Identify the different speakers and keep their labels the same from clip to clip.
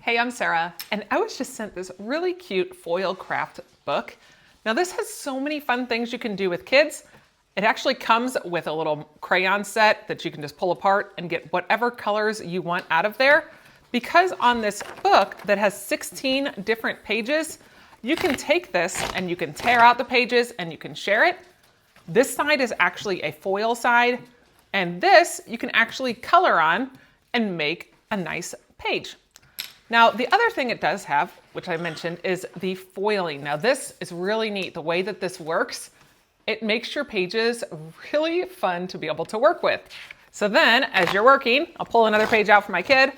Speaker 1: Hey, I'm Sarah, and I was just sent this really cute foil craft book. Now this has so many fun things you can do with kids. It actually comes with a little crayon set that you can just pull apart and get whatever colors you want out of there. Because on this book that has 16 different pages, you can take this and you can tear out the pages and you can share it. This side is actually a foil side, and this you can actually color on and make a nice page. Now, the other thing it does have, which I mentioned, is the foiling. Now, this is really neat. The way that this works, it makes your pages really fun to be able to work with. So then, as you're working, I'll pull another page out for my kid.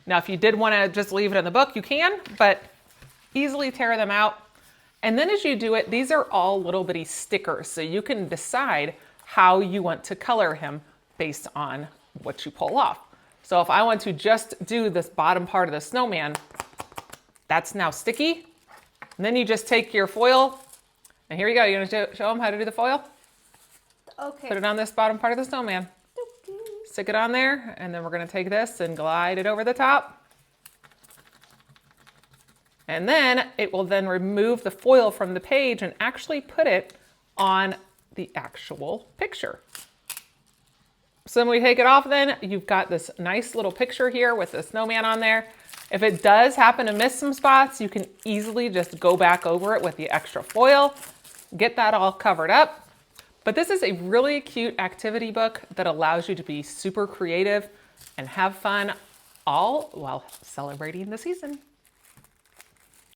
Speaker 1: Now, if you did want to just leave it in the book, you can, but easily tear them out. And then as you do it, these are all little bitty stickers, so you can decide how you want to color him based on what you pull off. So if I want to just do this bottom part of the snowman, that's now sticky. And then you just take your foil, and here you go. You're gonna show them how to do the foil?
Speaker 2: Okay.
Speaker 1: Put it on this bottom part of the snowman. Stick it on there, and then we're gonna take this and glide it over the top. And then it will then remove the foil from the page and actually put it on the actual picture. So then we take it off, then you've got this nice little picture here with the snowman on there. If it does happen to miss some spots, you can easily just go back over it with the extra foil, get that all covered up. But this is a really cute activity book that allows you to be super creative and have fun all while celebrating the season.